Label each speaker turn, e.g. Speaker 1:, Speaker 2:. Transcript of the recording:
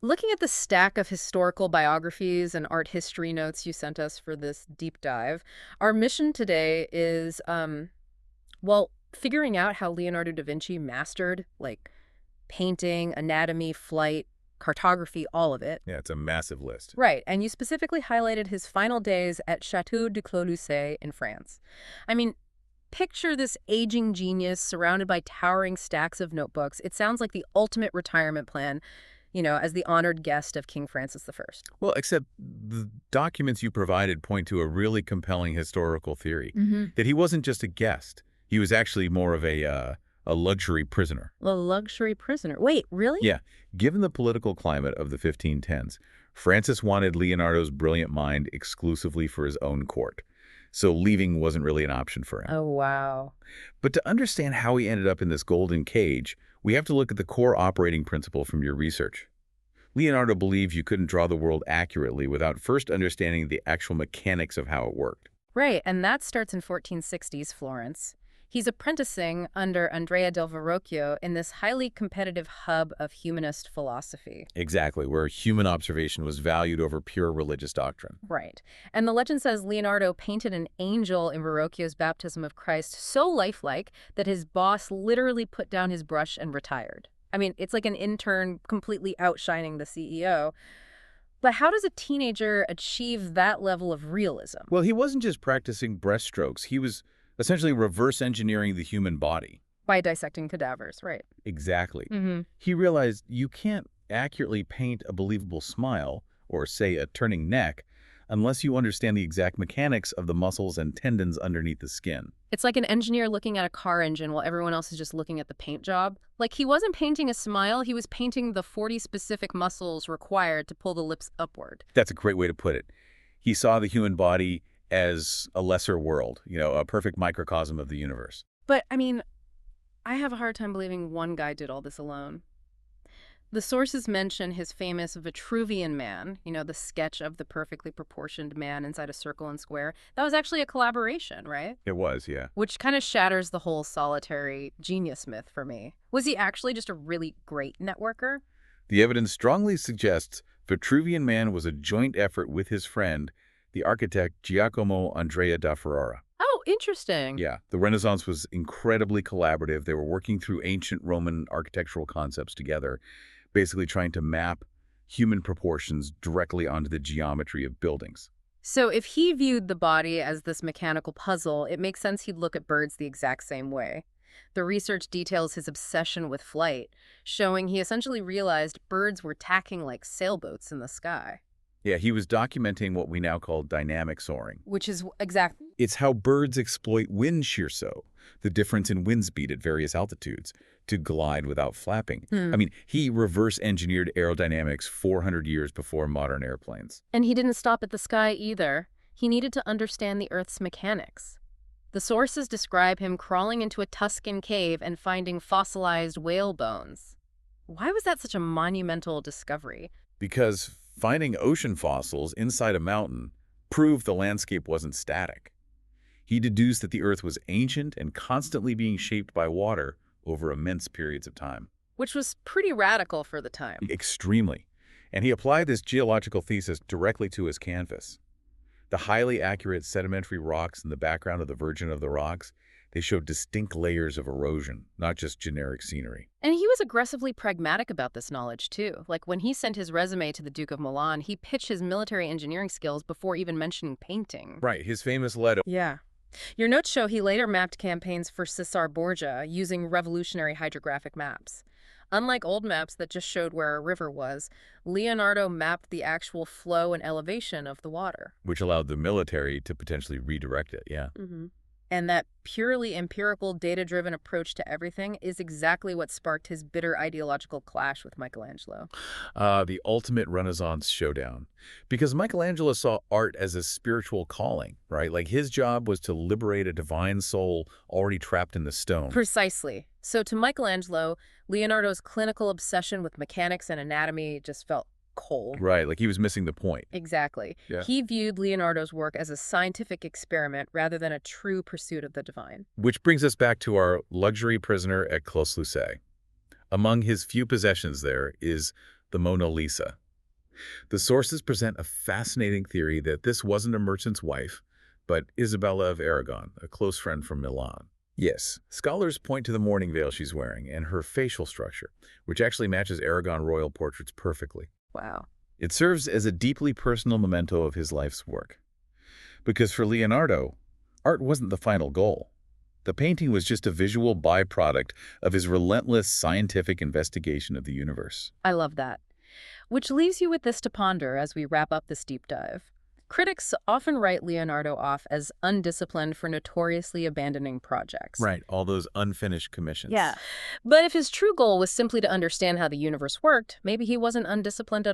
Speaker 1: Looking at the stack of historical biographies and art history notes you sent us for this deep dive, our mission today is, well, figuring out how Leonardo da Vinci mastered, like, painting, anatomy, flight, cartography, all of it.
Speaker 2: Yeah, it's a massive list.
Speaker 1: Right, and you specifically highlighted his final days at Chateau de Clos Lucé in France. I mean, picture this aging genius surrounded by towering stacks of notebooks. It sounds like the ultimate retirement plan, as the honored guest of King Francis I.
Speaker 2: Well, except the documents you provided point to a really compelling historical theory, that he wasn't just a guest. He was actually more of a luxury prisoner.
Speaker 1: A luxury prisoner. Wait, really?
Speaker 2: Yeah, given the political climate of the 1510s, Francis wanted Leonardo's brilliant mind exclusively for his own court, so leaving wasn't really an option for him.
Speaker 1: Oh, wow.
Speaker 2: But to understand how he ended up in this golden cage, we have to look at the core operating principle from your research. Leonardo believed you couldn't draw the world accurately without first understanding the actual mechanics of how it worked.
Speaker 1: Right, and that starts in 1460s Florence. He's apprenticing under Andrea del Verrocchio in this highly competitive hub of humanist philosophy.
Speaker 2: Exactly, where human observation was valued over pure religious doctrine.
Speaker 1: Right. And the legend says Leonardo painted an angel in Verrocchio's baptism of Christ so lifelike that his boss literally put down his brush and retired. I mean, it's like an intern completely outshining the CEO. But how does a teenager achieve that level of realism?
Speaker 2: Well, he wasn't just practicing brushstrokes. He was essentially reverse engineering the human body.
Speaker 1: By dissecting cadavers, right.
Speaker 2: Exactly.
Speaker 1: Mm-hmm.
Speaker 2: He realized you can't accurately paint a believable smile or, say, a turning neck unless you understand the exact mechanics of the muscles and tendons underneath the skin.
Speaker 1: It's like an engineer looking at a car engine while everyone else is just looking at the paint job. Like, he wasn't painting a smile, he was painting the 40 specific muscles required to pull the lips upward.
Speaker 2: That's a great way to put it. He saw the human body as a lesser world, a perfect microcosm of the universe.
Speaker 1: But, I mean, I have a hard time believing one guy did all this alone. The sources mention his famous Vitruvian Man, the sketch of the perfectly proportioned man inside a circle and square. That was actually a collaboration, right?
Speaker 2: It was, yeah.
Speaker 1: Which kind of shatters the whole solitary genius myth for me. Was he actually just a really great networker?
Speaker 2: The evidence strongly suggests Vitruvian Man was a joint effort with his friend, the architect Giacomo Andrea da Ferrara.
Speaker 1: Oh, interesting.
Speaker 2: Yeah, the Renaissance was incredibly collaborative. They were working through ancient Roman architectural concepts together, basically trying to map human proportions directly onto the geometry of buildings.
Speaker 1: So if he viewed the body as this mechanical puzzle, it makes sense he'd look at birds the exact same way. The research details his obsession with flight, showing he essentially realized birds were tacking like sailboats in the sky.
Speaker 2: Yeah, he was documenting what we now call dynamic soaring.
Speaker 1: Which is exactly...
Speaker 2: It's how birds exploit wind shear sow, the difference in wind speed at various altitudes, to glide without flapping. I mean, he reverse-engineered aerodynamics 400 years before modern airplanes.
Speaker 1: And he didn't stop at the sky either. He needed to understand the Earth's mechanics. The sources describe him crawling into a Tuscan cave and finding fossilized whale bones. Why was that such a monumental discovery?
Speaker 2: Because finding ocean fossils inside a mountain proved the landscape wasn't static. He deduced that the Earth was ancient and constantly being shaped by water over immense periods of time.
Speaker 1: Which was pretty radical for the time.
Speaker 2: Extremely. And he applied this geological thesis directly to his canvas. The highly accurate sedimentary rocks in the background of the Virgin of the Rocks, they showed distinct layers of erosion, not just generic scenery.
Speaker 1: And he was aggressively pragmatic about this knowledge, too. Like, when he sent his resume to the Duke of Milan, he pitched his military engineering skills before even mentioning painting.
Speaker 2: Right, his famous letter.
Speaker 1: Yeah. Your notes show he later mapped campaigns for Caesar Borgia using revolutionary hydrographic maps. Unlike old maps that just showed where a river was, Leonardo mapped the actual flow and elevation of the water.
Speaker 2: Which allowed the military to potentially redirect it, yeah.
Speaker 1: And that purely empirical, data-driven approach to everything is exactly what sparked his bitter ideological clash with Michelangelo.
Speaker 2: The ultimate Renaissance showdown. Because Michelangelo saw art as a spiritual calling, right? Like, his job was to liberate a divine soul already trapped in the stone.
Speaker 1: Precisely. So to Michelangelo, Leonardo's clinical obsession with mechanics and anatomy just felt cold.
Speaker 2: Right, like he was missing the point.
Speaker 1: Exactly.
Speaker 2: Yeah.
Speaker 1: He viewed Leonardo's work as a scientific experiment rather than a true pursuit of the divine.
Speaker 2: Which brings us back to our luxury prisoner at Clos Lucé. Among his few possessions there is the Mona Lisa. The sources present a fascinating theory that this wasn't a merchant's wife, but Isabella of Aragon, a close friend from Milan. Yes, scholars point to the mourning veil she's wearing and her facial structure, which actually matches Aragon royal portraits perfectly.
Speaker 1: Wow.
Speaker 2: It serves as a deeply personal memento of his life's work. Because for Leonardo, art wasn't the final goal. The painting was just a visual byproduct of his relentless scientific investigation of the universe.
Speaker 1: I love that. Which leaves you with this to ponder as we wrap up this deep dive. Critics often write Leonardo off as undisciplined for notoriously abandoning projects.
Speaker 2: Right, all those unfinished commissions.
Speaker 1: Yeah. But if his true goal was simply to understand how the universe worked, maybe he wasn't undisciplined at all.